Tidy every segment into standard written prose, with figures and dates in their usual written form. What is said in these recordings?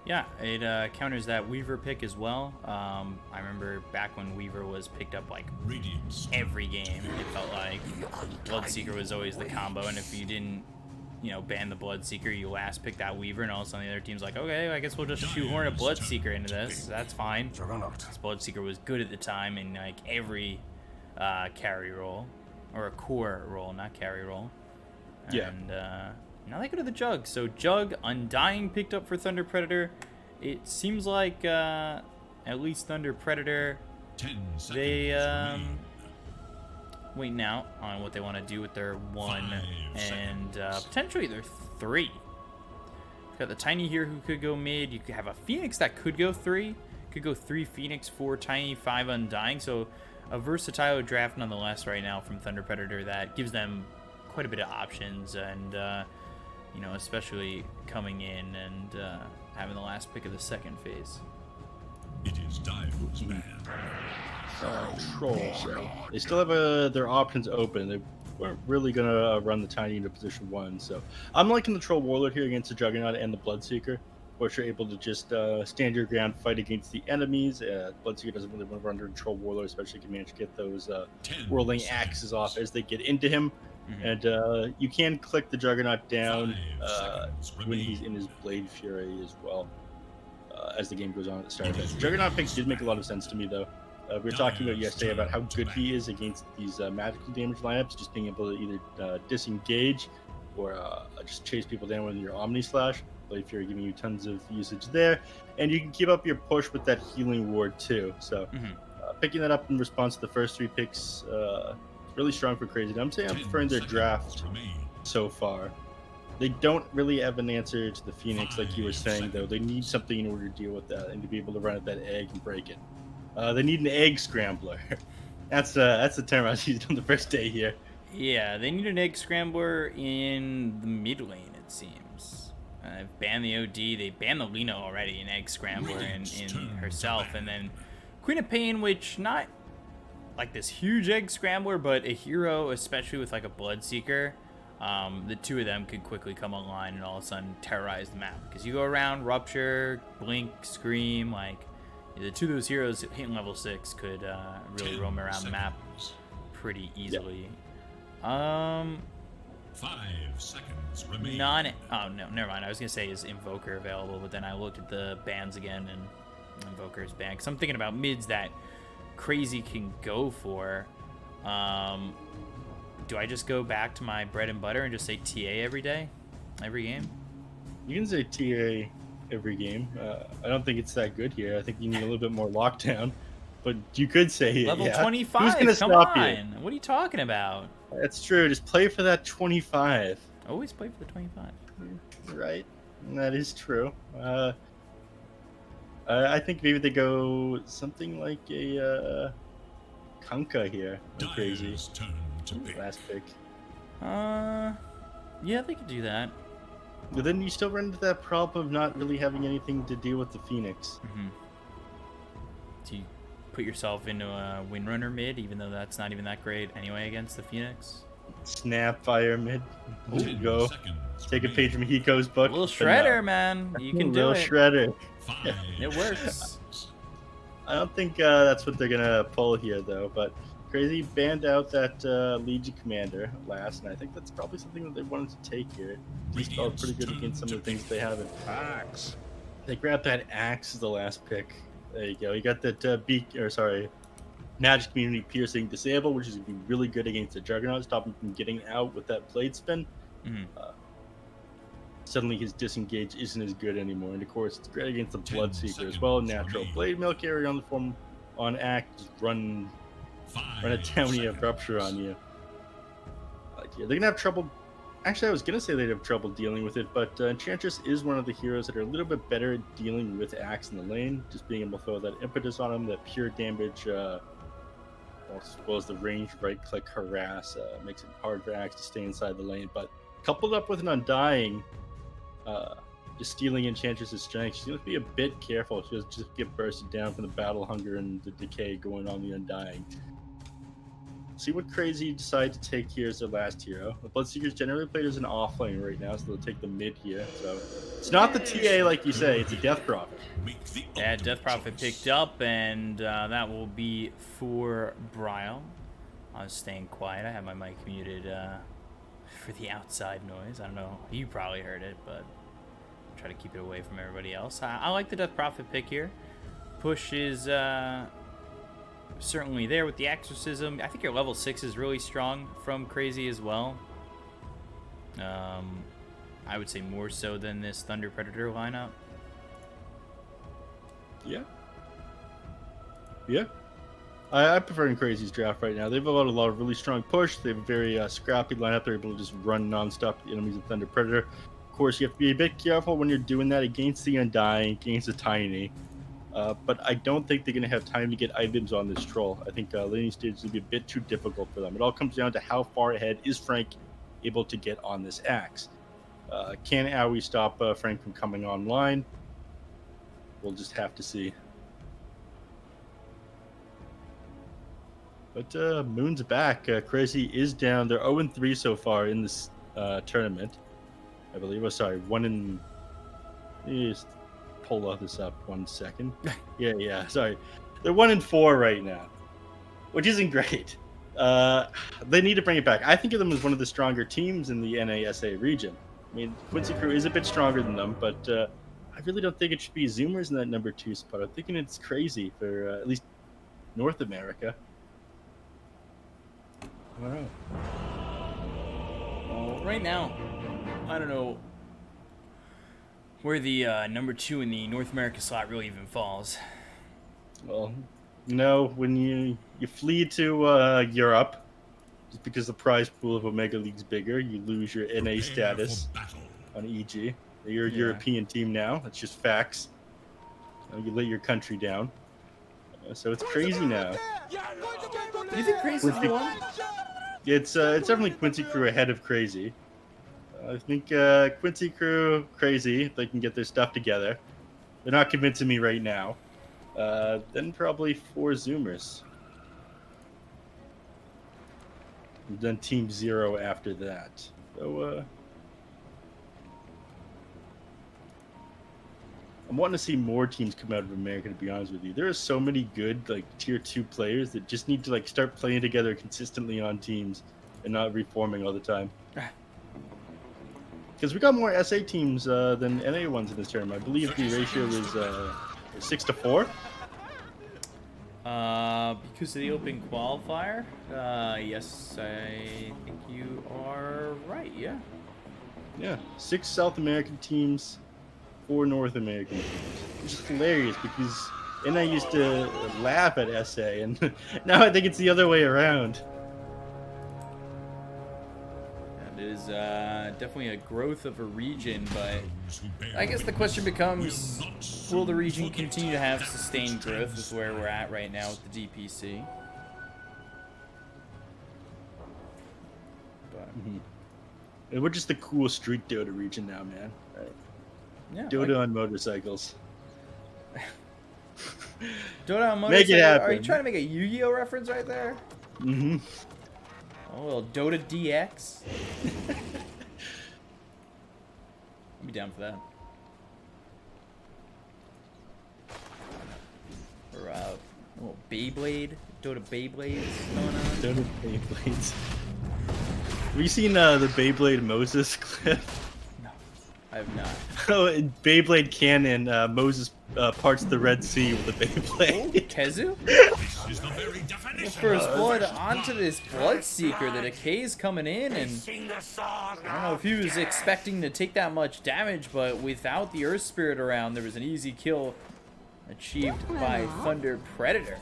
Yeah, it counters that Weaver pick as well. I remember back when Weaver was picked up like every game, it felt like Bloodseeker was always the combo, and if you didn't, ban the Bloodseeker, you last pick that Weaver, and all of a sudden the other team's like, okay, I guess we'll just shoehorn a Bloodseeker into this. That's fine. This Bloodseeker was good at the time in like every carry role, or a core role, not carry role. Yeah. And now they go to the Jug. So Jug, Undying picked up for Thunder Predator. It seems like at least Thunder Predator, 10 they seconds waiting out on what they want to do with their 1 and potentially their 3. You've got the Tiny here who could go mid. You could have a Phoenix that could go 3. Could go 3 Phoenix, 4 Tiny, 5 Undying. So a versatile draft nonetheless right now from Thunder Predator that gives them quite a bit of options, and especially coming in and having the last pick of the second phase. It is Dire's man. Troll. So they still have their options open. They weren't really gonna run the Tiny into position 1. So I'm liking the Troll Warlord here against the Juggernaut and the Bloodseeker, which you're able to just stand your ground, fight against the enemies. Bloodseeker doesn't really want to run under Troll Warlord, especially if you manage to get those whirling axes off as they get into him. And you can click the Juggernaut down when he's in his Blade Fury as well, as the game goes on at the start of it. Juggernaut pick did make a lot of sense to me, though. We were talking about yesterday about how good he is against these magical damage lineups, just being able to either disengage or just chase people down with your Omni Slash. Blade Fury giving you tons of usage there. And you can keep up your push with that healing ward, too. So picking that up in response to the first 3 picks, really strong for Crazy. I'm saying I'm preferring their draft so far. They don't really have an answer to the Phoenix, like you were saying, though. They need something in order to deal with that and to be able to run at that egg and break it. They need an egg scrambler. That's the term I was using on the first day here. Yeah, they need an egg scrambler in the mid lane, it seems. They've banned the OD. They banned the Lina already, an egg scrambler in herself. And then Queen of Pain, which not like this huge egg scrambler, but a hero, especially with like a Bloodseeker, the 2 of them could quickly come online and all of a sudden terrorize the map. Because you go around Rupture, Blink, Scream, like the 2 of those heroes hitting level 6 could really roam around the map pretty easily. Yep. 5 seconds remain. Oh no, never mind. I was gonna say is Invoker available, but then I looked at the bans again and Invoker's banned. Because I'm thinking about mids that Crazy can go for. Do I just go back to my bread and butter and just say TA every day, every game? You can say TA every game. I don't think it's that good here. I think you need a little bit more lockdown, but you could say level 25. Who's gonna Come stop on. you? What are you talking about? That's true. Just play for that 25. Always play for the 25. Right. That is true. I think maybe they go something like a Kunkka here. I'm Crazy. Dire's turn to pick. Last pick. Yeah, they could do that. But then you still run into that problem of not really having anything to deal with the Phoenix. Do you put yourself into a Windrunner mid, even though that's not even that great anyway against the Phoenix? Snapfire mid. 10 Go. seconds Take a remain. page from Hiko's book. A little shredder, man. You can do Little it. shredder. 5 It works. seconds. I don't think that's what they're gonna pull here, though. But Crazy banned out that Legion Commander last, and I think that's probably something that they wanted to take here. He's felt pretty good against some of the things they have. Axe. They grabbed that axe as the last pick. There you go. You got that Magic Community Piercing Disable, which is gonna be really good against the Juggernaut, stop him from getting out with that blade spin. Suddenly his disengage isn't as good anymore, and of course it's great against the 10 Bloodseeker as well. seconds Natural remain. Blade Mail Carrier on the form on act, just run a 5 down you have seconds. Rupture on you. Yeah, they're gonna have trouble. Actually, I was gonna say they'd have trouble dealing with it, but Enchantress is one of the heroes that are a little bit better at dealing with Axe in the lane. Just being able to throw that impetus on him, that pure damage, as well as the range right-click harass, makes it hard for Axe to stay inside the lane. But coupled up with an Undying, just stealing Enchantress's strength, she's gonna be a bit careful. She'll just get bursted down from the Battle Hunger and the Decay going on the Undying. see what Crazy decide to take here as their last hero. The Bloodseeker's generally played as an offlane right now, so they'll take the mid here. So it's not the TA like you say, it's a Death Prophet. Yeah, Death Prophet picked up, and that will be for Bryle. I was staying quiet. I have my mic muted for the outside noise. I don't know. You probably heard it, but try to keep it away from everybody else. I like the Death Prophet pick here. Push is certainly there with the Exorcism. I think your level 6 is really strong from Crazy as well. I would say more so than this Thunder Predator lineup. Yeah. Yeah. I prefer in Crazy's draft right now. They have a lot of really strong push. They have a very scrappy lineup. They're able to just run nonstop the enemies of Thunder Predator. Of course, you have to be a bit careful when you're doing that against the Undying, against the Tiny. But I don't think they're going to have time to get items on this troll. I think laning stage will be a bit too difficult for them. It all comes down to how far ahead is Frank able to get on this axe. Can Owie stop Frank from coming online? We'll just have to see. But Moon's back. Crazy is down. They're 0-3 so far in this tournament, I believe. Oh, sorry, 1 in... Pull all this up 1 second. Yeah. Sorry, they're 1-4 right now, which isn't great. They need to bring it back. I think of them as one of the stronger teams in the NASA region. I mean, Quincy Crew is a bit stronger than them, but I really don't think it should be Zoomers in that number 2 spot. I'm thinking it's Crazy for at least North America. I don't know. Well, right now, I don't know where the number 2 in the North America slot really even falls. Well, no, when you flee to Europe, just because the prize pool of Omega League's bigger, you lose your NA status on EG. You're a European team now. That's just facts. You let your country down. So it's Crazy now. Do you think Crazy's the one? It's definitely Quincy Crew ahead of Crazy. I think Quincy Crew, Crazy, if they can get their stuff together. They're not convincing me right now. Then probably 4 Zoomers. And then Team 0 after that. So, I'm wanting to see more teams come out of America, to be honest with you. There are so many good, like, tier 2 players that just need to, like, start playing together consistently on teams and not reforming all the time. Because we got more SA teams than NA ones in this tournament. I believe the ratio is 6-4. Because of the open qualifier? Yes, I think you are right, yeah. Yeah, 6 South American teams, 4 North American teams. Which is hilarious because NA used to laugh at SA, and now I think it's the other way around. It is definitely a growth of a region, but I guess the question becomes, will the region continue to have sustained growth is where we're at right now with the DPC. But We're just the cool street Dota region now, man. Right. Yeah, Dota on motorcycles. Dota on motorcycles? Make it happen. Are you trying to make a Yu-Gi-Oh reference right there? Mm-hmm. A little Dota DX. I'd be down for that. Or a little Beyblade, Dota Beyblades going on. Dota Beyblades. Have you seen the Beyblade Moses clip? No, I have not. Oh, in Beyblade canon, Moses parts the Red Sea with a Beyblade. Oh, Kezu? The first blood onto this Bloodseeker. The decay's coming in, and I don't know if he was expecting to take that much damage, but without the Earth Spirit around, there was an easy kill achieved by Thunder Predator.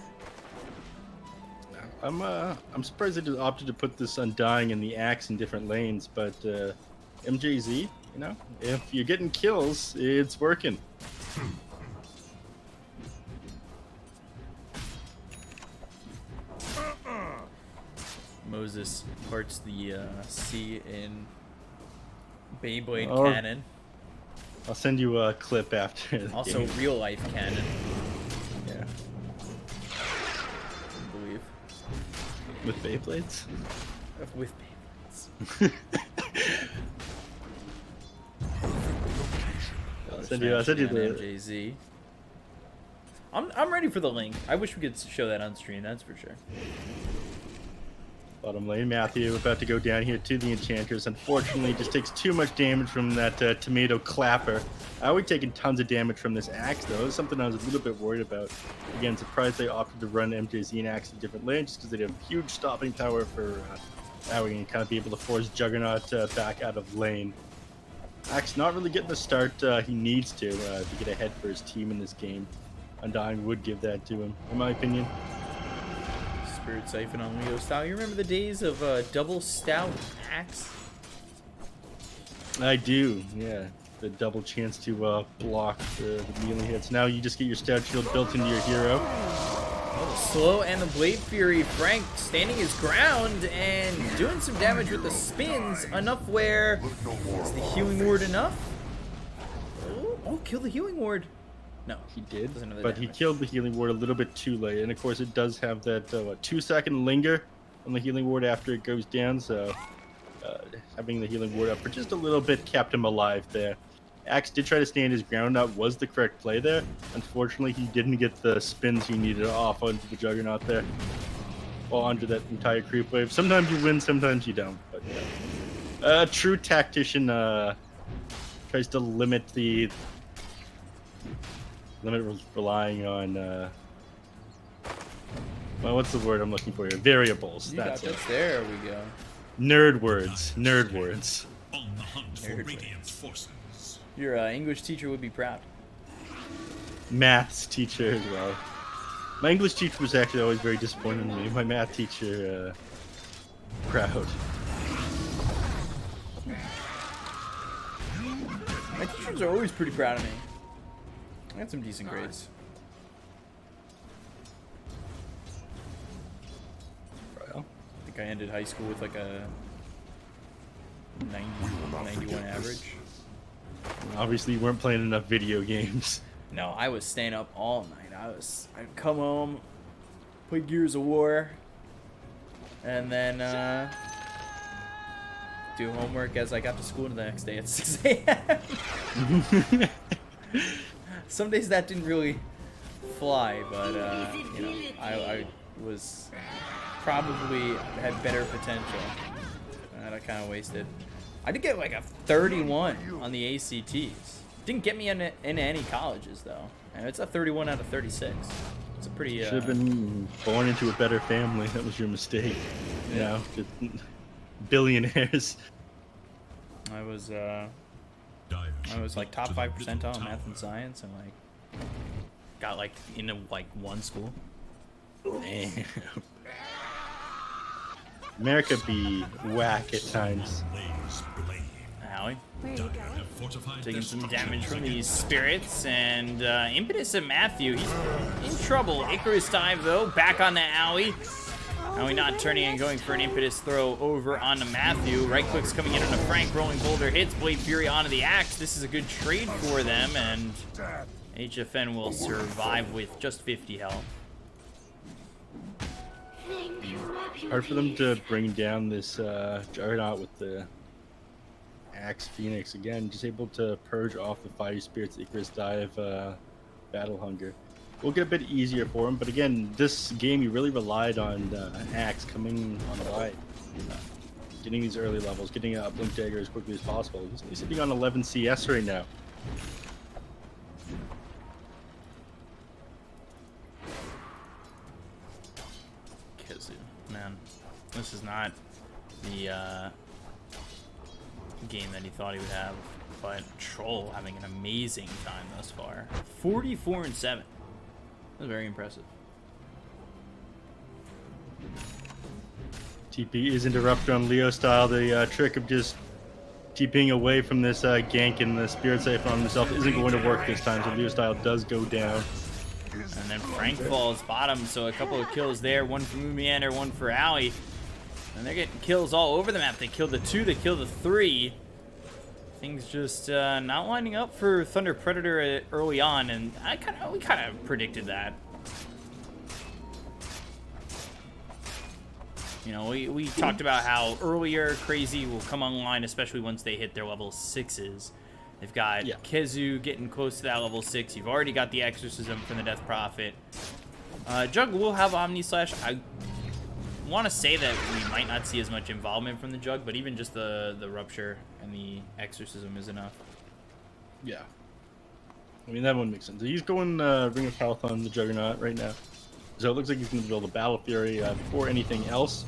I'm surprised they just opted to put this Undying and the Axe in different lanes, but MJZ, you know, if you're getting kills, it's working. Moses parts the sea in Beyblade Oh. cannon. I'll send you a clip after the Also game. real life cannon, Yeah. I believe. With Beyblades? With Beyblades. I'll send you the... MJZ. I'm ready for the link. I wish we could show that on stream, that's for sure. Bottom lane, Matthew about to go down here to the Enchanters. Unfortunately, just takes too much damage from that tomato clapper. I would taking tons of damage from this axe, though. It's something I was a little bit worried about. Again, surprised they opted to run MJZ and axe in different lanes, just because they have huge stopping power for Owie and kind of be able to force Juggernaut back out of lane. Axe not really getting the start he needs to get ahead for his team in this game. Undying would give that to him, in my opinion. Spirit Siphon on Leo style. You remember the days of double stout axe? I do, yeah. The double chance to block the melee hits. Now you just get your stout shield built into your hero. Oh, the slow and the Blade Fury. Frank standing his ground and doing some damage with the spins. Enough where... Is the healing ward enough? Oh, kill the healing ward. No, he did, but he killed the healing ward a little bit too late. And of course, it does have that 2-second linger on the healing ward after it goes down. So having the healing ward up for just a little bit kept him alive there. Axe did try to stand his ground. That was the correct play there. Unfortunately, he didn't get the spins he needed off onto the Juggernaut there. Or onto that entire creep wave. Sometimes you win, sometimes you don't. But yeah. A true tactician tries to limit relying on well, what's the word I'm looking for here? Variables. That's it. There we go. Nerd words. Nerd words. On the hunt for Radiant's forces. Your English teacher would be proud. Maths teacher as well. My English teacher was actually always very disappointed in me. My math teacher, proud. My teachers are always pretty proud of me. I got some decent grades. Well, I think I ended high school with like a 91 average. Obviously, you weren't playing enough video games. No, I was staying up all night. I'd come home, play Gears of War, and then do homework as I got to school the next day at 6 a.m. Some days that didn't really fly, but you know, I was probably had better potential, and I kind of wasted. I did get like a 31 on the ACTs. Didn't get me into any colleges though, and it's a 31 out of 36. It's a pretty. Should have been born into a better family. That was your mistake. You know, just billionaires. I was like top 5 percentile in math and science, and like got like into like one school. Damn. America be whack at times. Howie. Taking some damage from these spirits, and Impetus and Matthew, he's in trouble. Icarus dive though, back on the Owie. Owie not turning and going for an Impetus throw over onto Matthew. Right click's coming in on a Frank, rolling boulder hits, Blade Fury onto the axe. This is a good trade for them, and HFN will survive with just 50 health. Hard for them to bring down this Juggernaut with the Axe Phoenix. Again, just able to purge off the Fire Spirits, Icarus Dive, Battle Hunger. Will get a bit easier for him, but again, this game he really relied on Axe coming online. Getting these early levels, getting a Blink Dagger as quickly as possible. He's sitting on 11 CS right now. Man, this is not the game that he thought he would have, but Troll having an amazing time thus far. 44-7. That's very impressive. TP is interrupted on Leo style. The trick of just TPing away from this gank and the Spirit Siphon on himself isn't going to work this time, so Leo style does go down. And then Frank falls bottom, so a couple of kills there. One for Moomiander, one for Owie. And they're getting kills all over the map. They killed the 2, they killed the 3. Things just not lining up for TPredator early on, and we kind of predicted that. You know, we talked about how earlier Crazy will come online, especially once they hit their level 6s. They've got Kezu getting close to that level 6. You've already got the Exorcism from the Death Prophet. Jug will have Omni Slash. I want to say that we might not see as much involvement from the Jug, but even just the Rupture and the Exorcism is enough. Yeah. I mean, that one makes sense. He's going Ring of Health on the Juggernaut right now. So it looks like he's going to build a Battle Fury before anything else.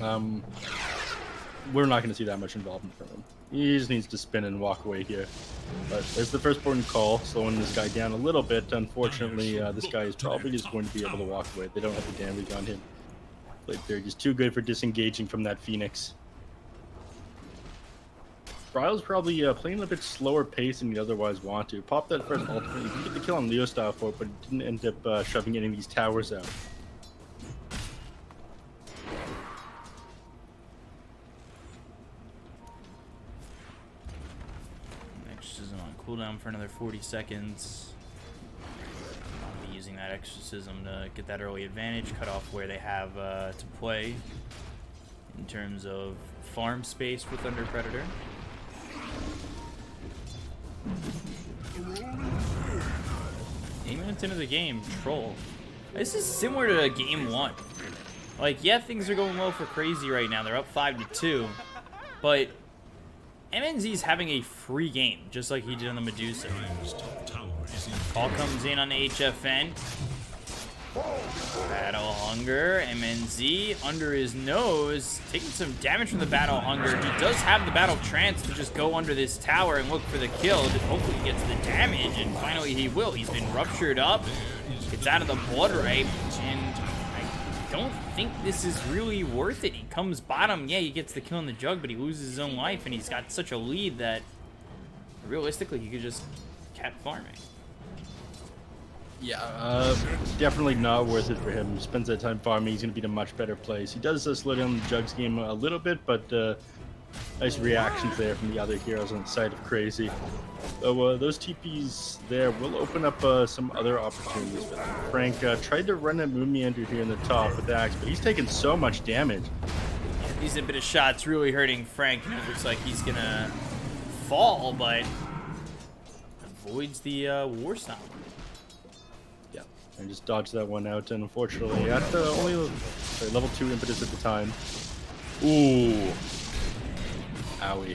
We're not going to see that much involvement from him. He just needs to spin and walk away here. But there's the firstborn call, slowing this guy down a little bit. Unfortunately, this guy is probably just going to be able to walk away. They don't have the damage on him. Blade Fury just too good for disengaging from that Phoenix. Bryle's probably playing a bit slower pace than he otherwise want to. Pop that first ultimate. You can get the kill on Leo style for it, but it didn't end up shoving any of these towers out. Exorcism on cooldown for another 40 seconds. I'll be using that Exorcism to get that early advantage, cut off where they have to play in terms of farm space with Thunder Predator. 8 minutes into the game, Troll. This is similar to game 1. Like, yeah, things are going well for Crazy right now. They're up 5-2, but MNZ's having a free game, just like he did on the Medusa. Call comes in on the HFN. Battle Hunger, MNZ under his nose, taking some damage from the Battle Hunger. He does have the Battle Trance to just go under this tower and look for the kill. Hopefully he gets the damage, and finally he will. He's been ruptured up, gets out of the Blood Ripe, and I don't think this is really worth it. He comes bottom, yeah, he gets the kill in the Jug, but he loses his own life, and he's got such a lead that realistically he could just keep farming. Yeah, definitely not worth it for him. He spends that time farming, he's going to be in a much better place. He does slow down the Jugs game a little bit, but nice reactions there from the other heroes on the side of Crazy. So those TPs there will open up some other opportunities for them. Frank tried to run at Moomiander here in the top with the axe, but he's taking so much damage. Yeah, these are a bit of shots really hurting Frank, and it looks like he's going to fall, but avoids the War Stomp. And just dodge that one out, and unfortunately, at the only level 2 impetus at the time. Ooh. Owie.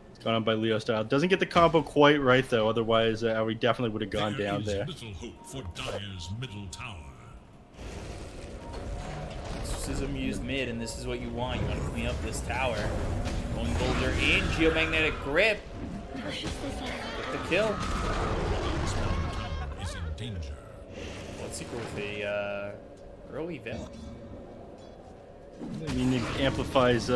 It's gone on by Leo style. Doesn't get the combo quite right, though, otherwise, Owie definitely would have gone down there. Little hope for Dire's middle tower. Exorcism used mid, and this is what you want. You want to clean up this tower. Rolling Boulder in, Geomagnetic Grip. Get the kill. Danger. Bloodseeker with a early veil. I mean, it amplifies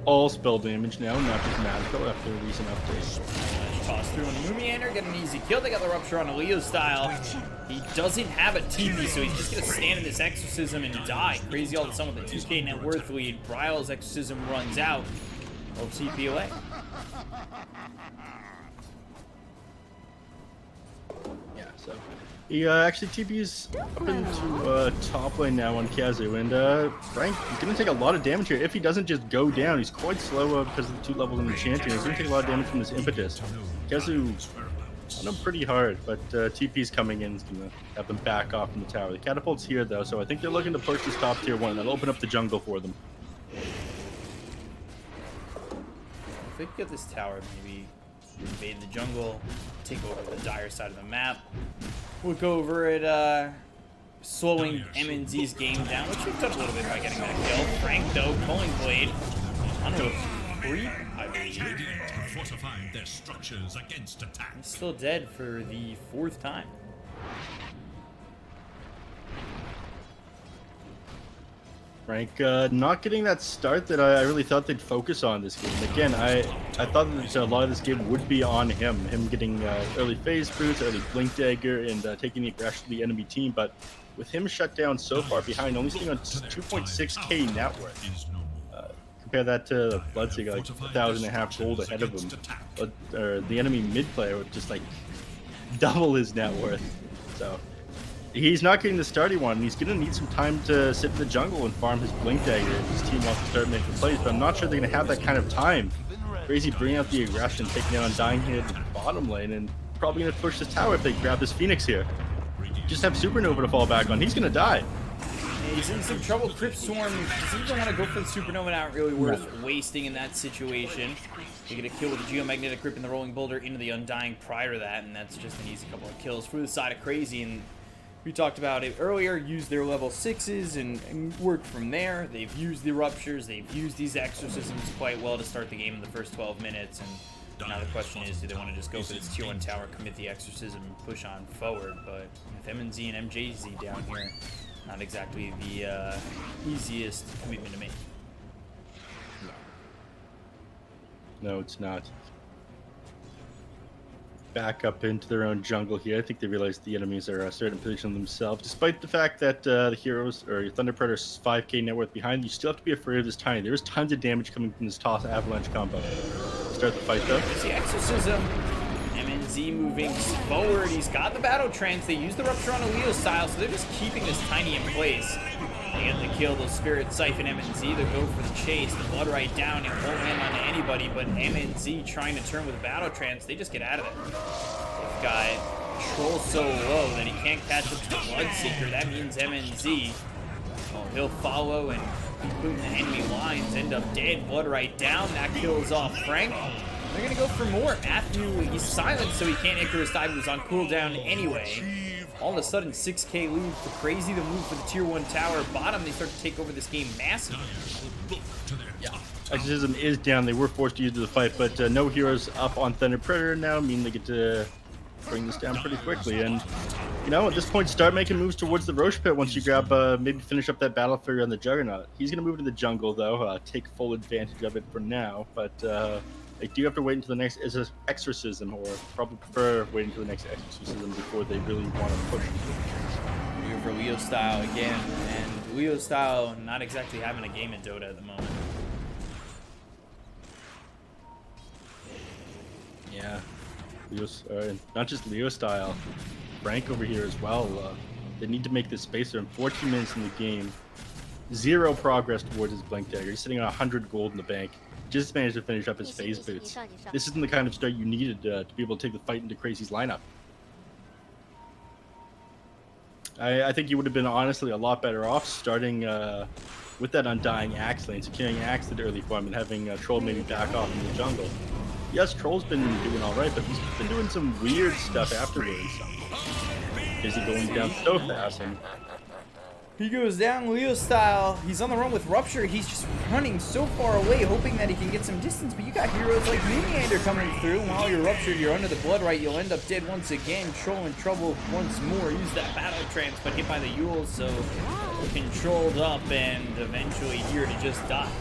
all spell damage now, not just magical after a recent update. Toss through on Moomiander, get an easy kill. They got the Rupture on a Leo style. He doesn't have a TP, so he's just going to stand in this Exorcism and die. Crazy all of a sudden with a 2k net worth lead. Bryle's Exorcism runs out. Will TP away. Yeah, so he actually TP's up into top lane now on Kazu, and Frank is going to take a lot of damage here. If he doesn't just go down, he's quite slow because of the 2 levels in the champion. He's going to take a lot of damage from this impetus. Kazu on him pretty hard, but TP's coming in. He's going to have them back off from the tower. The catapult's here, though, so I think they're looking to push this top tier 1. That'll open up the jungle for them. If they could get this tower, maybe invade the jungle, take over the Dire side of the map, look over at slowing MNZ's game down, which we've done a little bit by getting that kill. Frank, though, Culling Blade onto a creep, I believe. Radiant have fortified their structures against attack. He's still dead for the 4th time. Frank not getting that start that I really thought they'd focus on this game. Again, I thought that a lot of this game would be on him getting early phase boots, early blink dagger, and taking the aggression to the enemy team. But with him shut down so far behind, only sitting on 2.6k net worth. Compare that to Bloodseeker, like 1,500 gold ahead of him. Or the enemy mid player would just like double his net worth. So He's not getting the start he wanted. He's going to need some time to sit in the jungle and farm his Blink Dagger if his team wants to start making plays, but I'm not sure they're going to have that kind of time. Crazy bringing out the aggression, taking out Undying here at the bottom lane, and probably going to push this tower if they grab this Phoenix here. Just have Supernova to fall back on. He's going to die. He's in some trouble. Crypt Swarm doesn't even want to go for the Supernova. Not really worth wasting in that situation. You get a kill with the Geomagnetic Grip and the Rolling Boulder into the Undying prior to that, and that's just an easy couple of kills for the side of Crazy. And we talked about it earlier, used their level 6s and worked from there. They've used the Ruptures, they've used these Exorcisms quite well to start the game in the first 12 minutes, and now the question is, do they want to just go for this tier 1 tower, commit the Exorcism, and push on forward? But with MNZ and MJZ down here, not exactly the easiest commitment to make. No, it's not. Back up into their own jungle here. I think they realize the enemies are starting to position themselves. Despite the fact that the heroes or Thunder Predator's 5k net worth behind, you still have to be afraid of this Tiny. There's tons of damage coming from this Toss Avalanche combo. Start the fight though. It's the Exorcism. MNZ moving forward. He's got the Battle Trance. They use the Rupture on a Leo style, so they're just keeping this Tiny in place. They get the kill, those Spirit Siphon MNZ. They go for the chase. The Blood right down. It won't land on anybody, but MNZ trying to turn with Battle Trance. They just get out of there. They've got Troll so low that he can't catch up to the Bloodseeker. That means MNZ, well, he'll follow and including the enemy lines, end up dead. Blood right down. That kills off Frank. They're going to go for more. Matthew, he's silent, so he can't Icarus dive. He was on cooldown anyway. All of a sudden, 6k lead for Crazy to move for the tier 1 tower. Bottom, they start to take over this game massively. Yeah. Exorcism is down. They were forced to use the fight, but no heroes up on Thunder Predator now. Mean they get to bring this down pretty quickly. And, you know, at this point, start making moves towards the Roche Pit once you grab, maybe finish up that Battle Fury on the Juggernaut. He's going to move to the jungle, though, take full advantage of it for now. But they do have to wait until the next Exorcism, or probably prefer waiting until the next Exorcism before they really want to push. We're here for Leo Style again, and Leo Style not exactly having a game in Dota at the moment. Yeah, not just Leo Style, Frank over here as well. They need to make this space. They're in 14 minutes in the game. 0 progress towards his Blink Dagger. He's sitting on 100 gold in the bank. Just managed to finish up his phase boots. This isn't the kind of start you needed to be able to take the fight into Crazy's lineup. I think you would have been honestly a lot better off starting with that Undying Axe lane, securing Axe at early farm and having Troll maybe back off in the jungle. Yes, Troll's been doing alright, but he's been doing some weird stuff afterwards. Is he going down so fast? And he goes down Leo Style. He's on the run with Rupture. He's just running so far away, hoping that he can get some distance. But you got heroes like Mediator coming through. While you're Ruptured, you're under the Blood right. You'll end up dead once again. Troll in trouble once more. Use that Battle Trance, but hit by the Yule, so controlled up and eventually here to just die.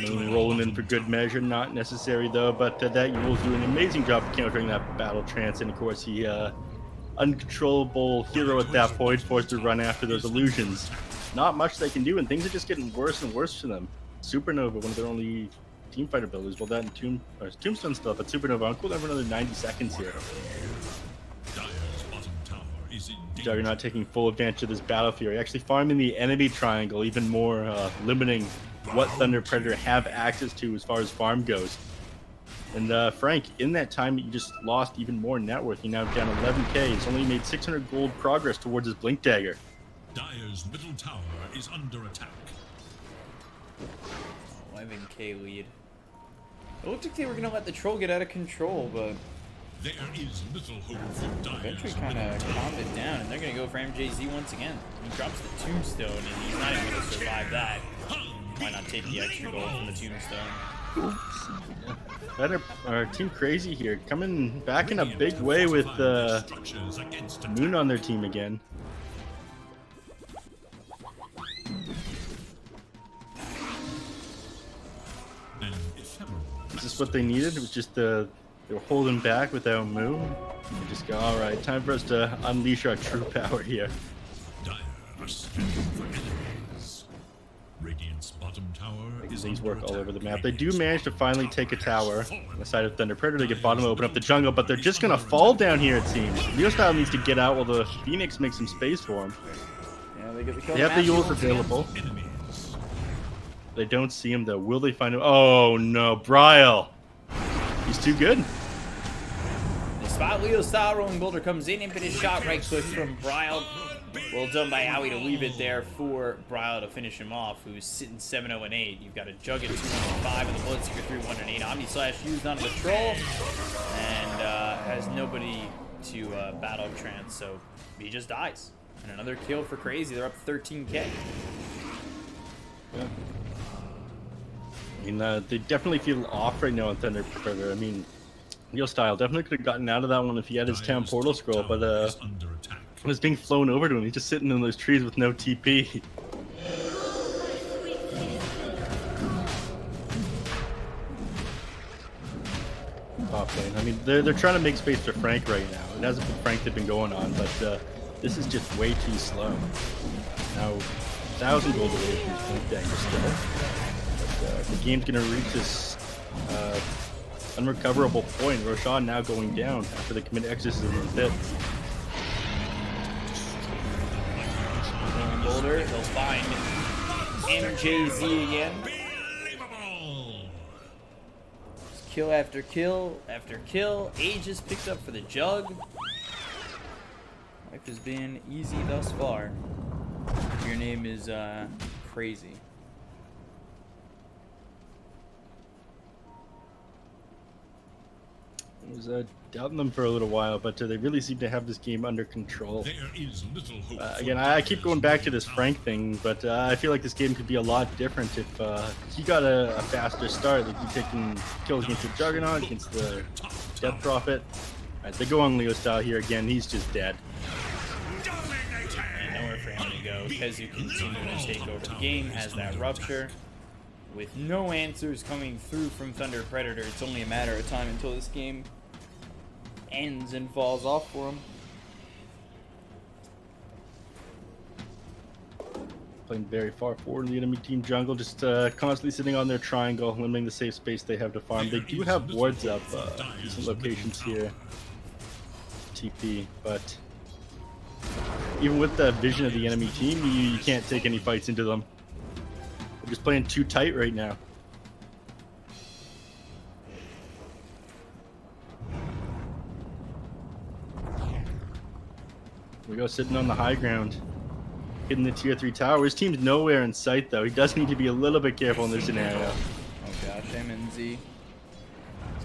Rolling in for good measure, not necessary though. But that Yule's doing an amazing job of countering that Battle Trance, and of course he uncontrollable hero at that point, forced to run after those illusions. Not much they can do, and things are just getting worse and worse for them. Supernova, one of their only teamfighter abilities, well, that and Tombstone still, but Supernova on cooldown for another 90 seconds here. Juggernaut taking full advantage of this Battle Fury, actually farming the enemy triangle, even more limiting what Thunder Predator have access to as far as farm goes. And Frank, in that time, you just lost even more net worth. You're now down 11k. He's only made 600 gold progress towards his Blink Dagger. Dire's middle tower is under attack. 11k lead. It looked like they were going to let the Troll get out of control, but there is little hope for Dire's eventually kind of calmed it down, and they're going to go for MJZ once again. He drops the Tombstone, and he's not even going to survive that. Why not take the extra gold from the Tombstone? Our Team Crazy here, coming back in a big way with Moon on their team again. Is this what they needed? It was just they were holding back without Moon. They just go, all right, time for us to unleash our true power here. Dire are scanning for enemies. Radiant Radiant's bottom tower is Things under work all attack. over the map. They do manage to finally take a tower on the side of Thunder Predator to get bottom, open up the jungle, but they're just gonna fall down here, it seems. Leo Style needs to get out while the Phoenix makes some space for him. Yeah, they get the kill. They have the Yules available. Enemies. They don't see him though. Will they find him? Oh no, Bryle. He's too good. The spot Leo Style rolling boulder comes in, impetus shot, right click from Bryle. Well done by Howie to leave it there for Bryle to finish him off, who's sitting 7-0 and 8. You've got a Jug at 2-5 and the Bloodseeker 3-1 and 8. Omni Slash used onto the troll, and has nobody to battle trance, so he just dies. And another kill for Crazy. They're up 13k. Yeah. I mean, they definitely feel off right now on Thunder Predator. I mean, Leo Style definitely could have gotten out of that one if he had his town portal scroll, but Under attack. was being flown over to him. He's just sitting in those trees with no TP. Top lane. I mean, they're trying to make space for Frank right now. It hasn't been Frank they've been going on, but this is just way too slow. Now, 1,000 gold away from his Blink Dagger still. But the game's going to reach this unrecoverable point. Roshan now going down after they commit exorcism in the pit. Boulder, they'll find MJZ again. Kill after kill after kill. Age is picked up for the Jug. Life has been easy thus far. Your name is Crazy. I was doubting them for a little while, but they really seem to have this game under control. There is little hope for Again, I keep going back to this Frank thing, but I feel like this game could be a lot different if he got a faster start. They'd be taking kills against the Juggernaut, against the Death Prophet. Alright, they go on Leo Style here again. He's just dead. And nowhere for him to go. Kezu continuing to take over the game, has that rupture. With no answers coming through from Thunder Predator, it's only a matter of time until this game ends and falls off for him. Playing very far forward in the enemy team jungle, just constantly sitting on their triangle, limiting the safe space they have to farm. They do have wards up, decent locations here. TP, but even with the vision of the enemy team, you can't take any fights into them. They're just playing too tight right now. We go sitting on the high ground, hitting the tier 3 tower. His team's nowhere in sight though. He does need to be a little bit careful in this scenario. Oh gosh, MNZ. He's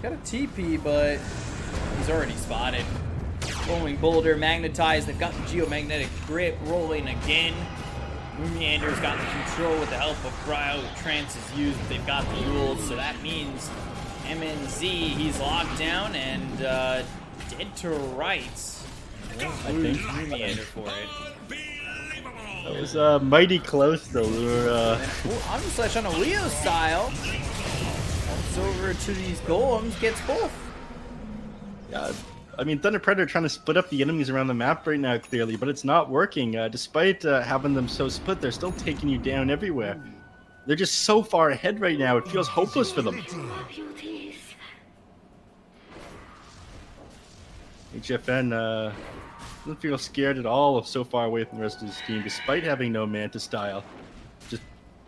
got a TP, but he's already spotted. Rolling boulder, magnetized. They've got the geomagnetic grip rolling again. Meander's got the control with the help of Bryle. Trance is used. They've got the Yules, so that means MNZ, he's locked down and dead to rights. I think Meander for it. That was mighty close though. We were Omni Slash on a Leo Style. Walks over to these golems, gets both. yeah, I mean, Thunder Predator trying to split up the enemies around the map right now, clearly, but it's not working. Despite having them so split, they're still taking you down everywhere. They're just so far ahead right now, it feels hopeless for them. HFN doesn't feel scared at all of so far away from the rest of his team, despite having no Manta style. Just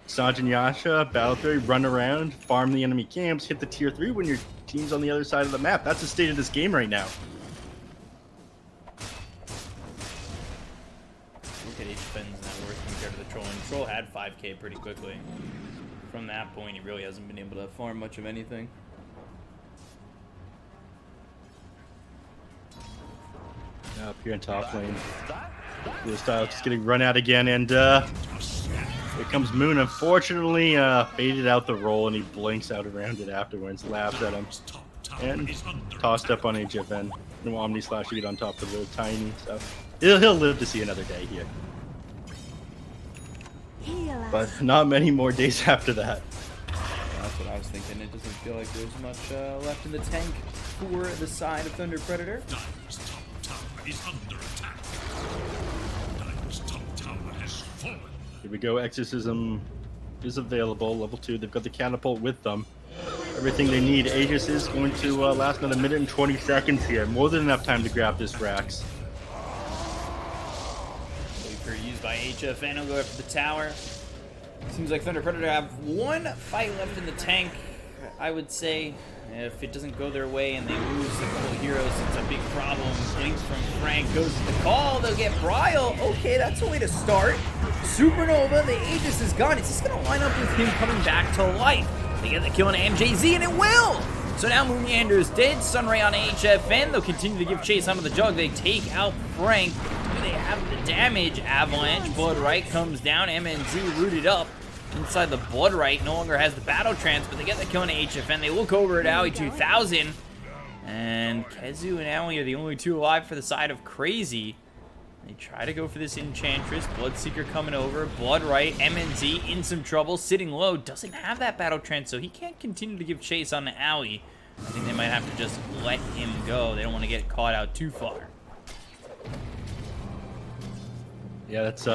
Sanjin Yasha, Battle Fury, run around, farm the enemy camps, hit the tier 3 when your team's on the other side of the map. That's the state of this game right now. Look at HFN's net worth compared to the Troll. And Troll had 5k pretty quickly. From that point, he really hasn't been able to farm much of anything. Up here in top lane. Blue Style just getting run out again, and here comes Moon. Unfortunately, baited out the roll, and he blinks out around it afterwards, laughs at him, and tossed up on HFN. No Omni Slash to get on top of the Tiny, so he'll live to see another day here. But not many more days after that. That's what I was thinking. It doesn't feel like there's much left in the tank for the side of Thunder Predator. Dire's top tower is under attack. Dire's top tower has fallen. Here we go, Exorcism is available. Level 2. They've got the catapult with them. Everything they need. Aegis is going to last another minute and 20 seconds here. More than enough time to grab this Rax. Wafer used by HFN will go after the tower. Seems like TPredator have one fight left in the tank, I would say. If it doesn't go their way and they lose a couple of heroes, it's a big problem. Blink from Frank goes to the call. They'll get Bryle. Okay, that's a way to start. Supernova, the Aegis is gone. It's just going to line up with him coming back to life. They get the kill on MJZ, and it will! So now Moonyander is dead. Sunray on HFN. They'll continue to give chase onto the Jug. They take out Frank. Do they have the damage? Avalanche. Bloodright comes down. MNZ rooted up. Inside the Bloodright, no longer has the battle trance, but they get the kill on HFN. They look over at Aoi 2000, and Kezu and Aoi are the only two alive for the side of Crazy. They try to go for this Enchantress. Bloodseeker coming over. Bloodright, MNZ in some trouble, sitting low, doesn't have that battle trance, so he can't continue to give chase on the Aoi. I think they might have to just let him go. They don't want to get caught out too far. Yeah, that's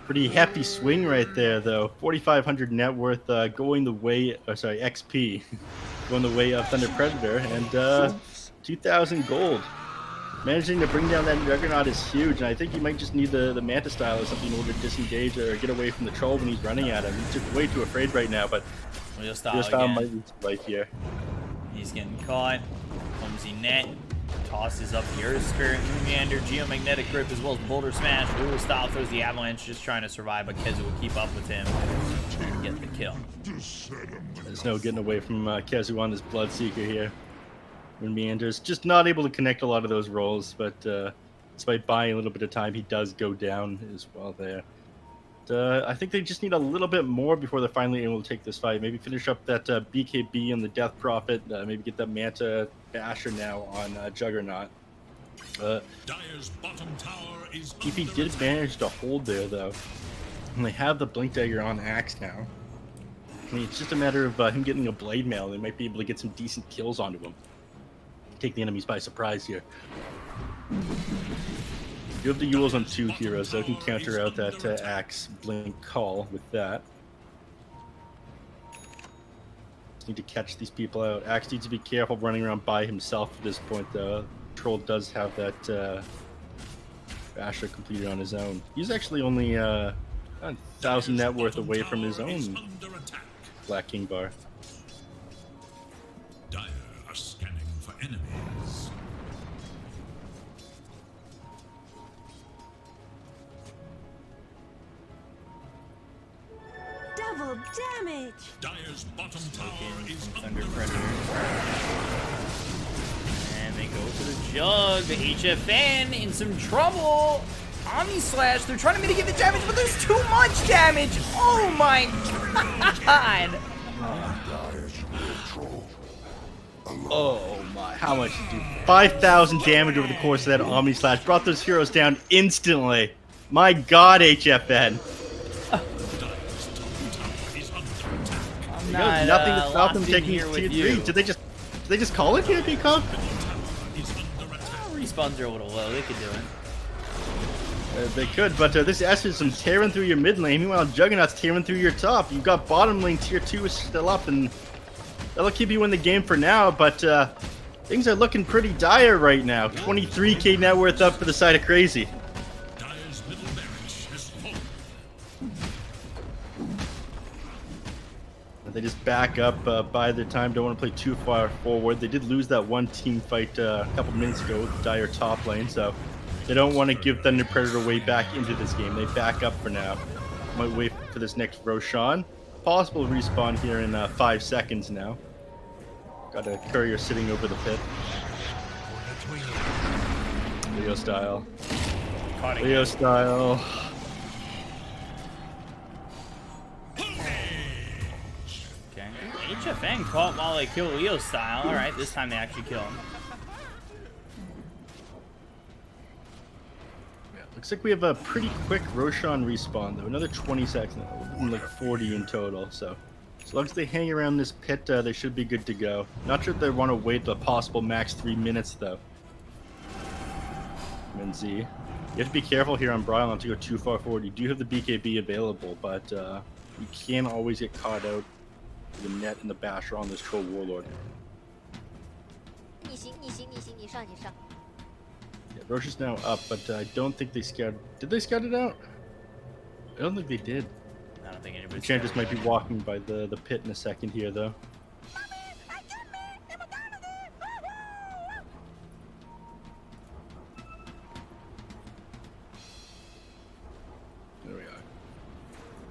pretty hefty swing right there, though. 4,500 net worth going the way, XP going the way of TPredator, and 2,000 gold. Managing to bring down that Juggernaut is huge, and I think he might just need the Manta style or something in order to disengage or get away from the troll when he's running at him. He's just way too afraid right now, but Real style might be right here. He's getting caught. Clumsy net. Tosses up the Earth Spirit, Moonyander, Geomagnetic Grip, as well as Boulder Smash. Real style throws the Avalanche, just trying to survive, but Kezu will keep up with him and get the kill. There's no getting away from Kezu on this Bloodseeker here. Moonyander's just not able to connect a lot of those rolls, but despite buying a little bit of time, he does go down as well there. I think they just need a little bit more before they're finally able to take this fight. Maybe finish up that BKB on the Death Prophet. Maybe get that Manta Basher now on Juggernaut. Dire's bottom tower is TP did manage to hold there, though. And they have the Blink Dagger on Axe now. I mean, it's just a matter of him getting a Blade Mail. They might be able to get some decent kills onto him. Take the enemies by surprise here. You have the Yules on 2 heroes, so I can counter out that Axe Blink call with that. Just need to catch these people out. Axe needs to be careful running around by himself at this point, though. Troll does have that Basher completed on his own. He's actually only 1,000 net worth away from his own Black King bar. Dire are scanning for enemies. Double damage! Dire's bottom tower is Thunder under Predator. And they go for the Jug. The HFN in some trouble. Omni Slash, they're trying to mitigate the damage, but there's too much damage. Oh my god. Oh my, how much did you do? 5,000 damage over the course of that Omni Slash. Brought those heroes down instantly. My god, HFN. Nothing to stop them taking tier 3. Did they just call it here, Bkop? Respawns are a little low. They could do it. They could, but this S is some tearing through your mid lane. Meanwhile, Juggernaut's tearing through your top. You've got bottom lane tier 2 is still up, and that'll keep you in the game for now. But things are looking pretty dire right now. 23k net worth up for the side of Crazy. Dire's middle barracks has fallen. They just back up by the time. Don't want to play too far forward. They did lose that one team fight a couple minutes ago with the Dire top lane, so they don't want to give TPredator way back into this game. They back up for now. Might wait for this next Roshan. Possible respawn here in 5 seconds now. Got a courier sitting over the pit. Leo style. Leo style. Okay. HFN caught while they kill Leo style. Alright, this time they actually kill him. Looks like we have a pretty quick Roshan respawn, though. Another 20 seconds, like 40 in total. So as long as they hang around this pit, they should be good to go. Not sure if they want to wait the possible max 3 minutes, though. MNZ. You have to be careful here on Bryle not to go too far forward. You do have the BKB available, but You can't always get caught out with the net and the basher on this troll warlord. 逆行，逆行，逆行，你上，你上。 Yeah, Roche is now up, but I don't think they scouted. Did they scout it out? I don't think they did. I don't think anybody. Enchantress might be walking by the pit in a second here, though. There we are.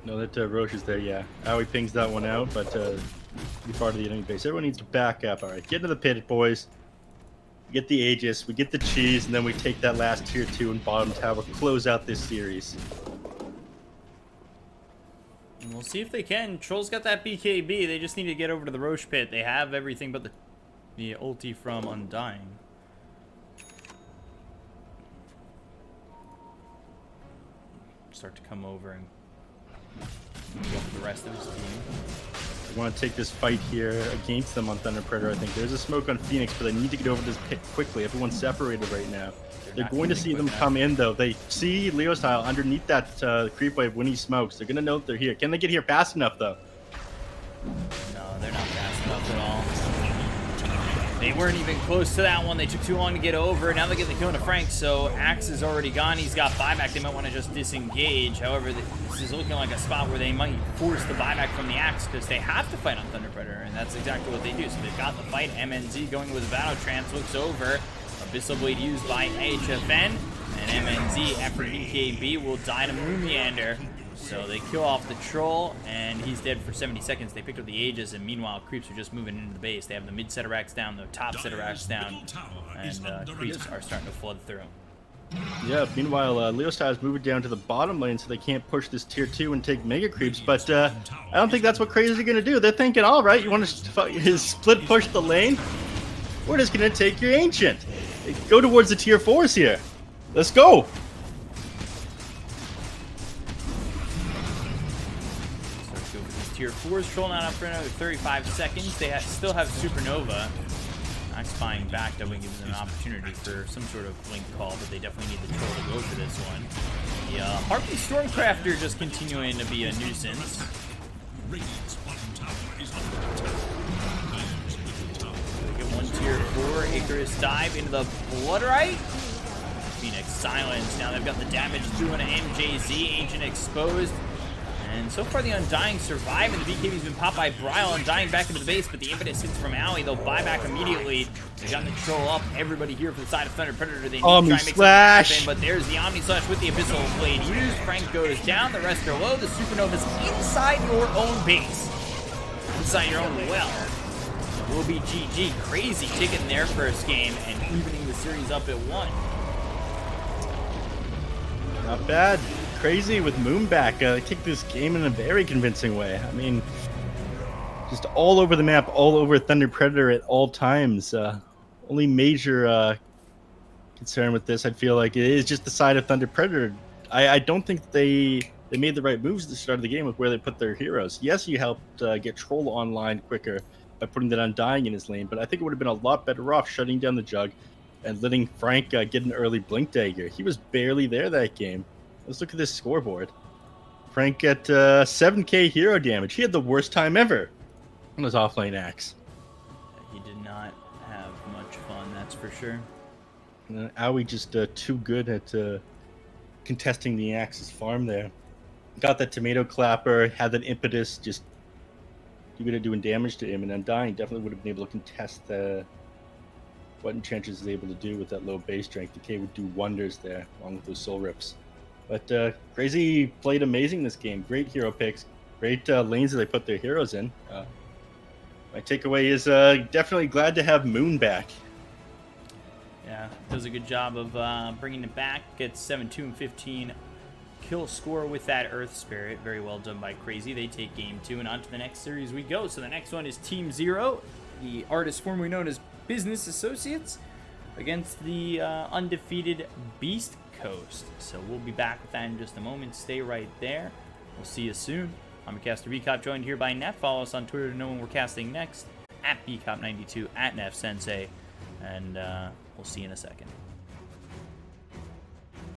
No, that Roche is there, yeah. Owie pings that one out, but be far to the enemy base. Everyone needs to back up. All right, get into the pit, boys. We get the Aegis, we get the cheese, and then we take that last tier 2 and bottom tower, close out this series. And we'll see if they can. Troll's got that BKB. They just need to get over to the Roche pit. They have everything but the ulti from Undying. Start to come over and go for the rest of his team. We want to take this fight here against them on Thunder Predator, I think. There's a smoke on Phoenix, but they need to get over this pit quickly. Everyone's separated right now. They're going to see them come in, though. They see Leo style underneath that creep wave when he smokes. They're going to know that they're here. Can they get here fast enough, though? No, they're not fast enough at all. They weren't even close to that one. They took too long to get over. Now they get the kill into Frank, so Axe is already gone. He's got buyback. They might want to just disengage. However, this is looking like a spot where they might force the buyback from the Axe because they have to fight on Thunder Predator, and that's exactly what they do. So they've got the fight. MNZ going with Battle Trance, looks over. Abyssal Blade used by HFN, and MNZ after BKB will die to Moon Meander. So they kill off the troll, and he's dead for 70 seconds. They picked up the Aegis, and meanwhile, creeps are just moving into the base. They have the mid set of racks down, the top set of racks down, and creeps are starting to flood through. Yeah, meanwhile, Leo Styles moving down to the bottom lane so they can't push this tier 2 and take mega creeps, but I don't think that's what Crazy's going to do. They're thinking, all right, you want to split push the lane? We're just going to take your Ancient. Go towards the tier 4s here. Let's go. Tier 4's trolling out for another 35 seconds. They still have Supernova. Not spying back, that would give them an opportunity for some sort of blink call, but they definitely need the troll to go for this one. The Harpy Stormcrafter just continuing to be a nuisance. Radiant's bottom tower is under attack. They get one tier 4, Icarus dive into the Bloodrite. Phoenix silence. Now they've got the damage doing an MJZ, Ancient exposed. And so far, the Undying survive, and the BKB's been popped by Bryle. Undying back into the base, but the impetus hits from Owie. They'll buy back immediately. They got the troll up. Everybody here for the side of Thunder Predator. They need to try and make something happen, but there's the Omni Slash with the Abyssal Blade used. Frank goes down. The rest are low. The Supernova's inside your own base. Inside your own well. It will be GG. Crazy taking their first game and evening the series up at 1. Not bad. Crazy with Moonback. They take this game in a very convincing way. I mean, just all over the map, all over Thunder Predator at all times. Only major concern with this, I feel like, it is just the side of Thunder Predator. I don't think they made the right moves at the start of the game with where they put their heroes. Yes, you helped get Troll online quicker by putting that Undying in his lane, but I think it would have been a lot better off shutting down the Jug and letting Frank get an early Blink Dagger. He was barely there that game. Let's look at this scoreboard. Frank at 7k hero damage. He had the worst time ever on his offlane Axe. He did not have much fun, that's for sure. Owie just too good at contesting the Axe's farm there. Got that tomato clapper, had that impetus, just too good at doing damage to him, and Undying definitely would have been able to contest what Enchantress is able to do with that low base strength. The K would do wonders there, along with those soul rips. But Crazy played amazing this game. Great hero picks. Great lanes that they put their heroes in. My takeaway is definitely glad to have Moon back. Yeah, does a good job of bringing it back. Gets 7-2 and 15 kill score with that Earth Spirit. Very well done by Crazy. They take game 2, and on to the next series we go. So the next one is Team 0, the artist formerly known as Business Associates, against the undefeated Beast Coast. So we'll be back with that in just a moment. Stay right there. We'll see you soon. I'm caster Bkop, joined here by Neph. Follow us on Twitter to know when we're casting next, at Bkop92, at Neph Sensei, and we'll see you in a second.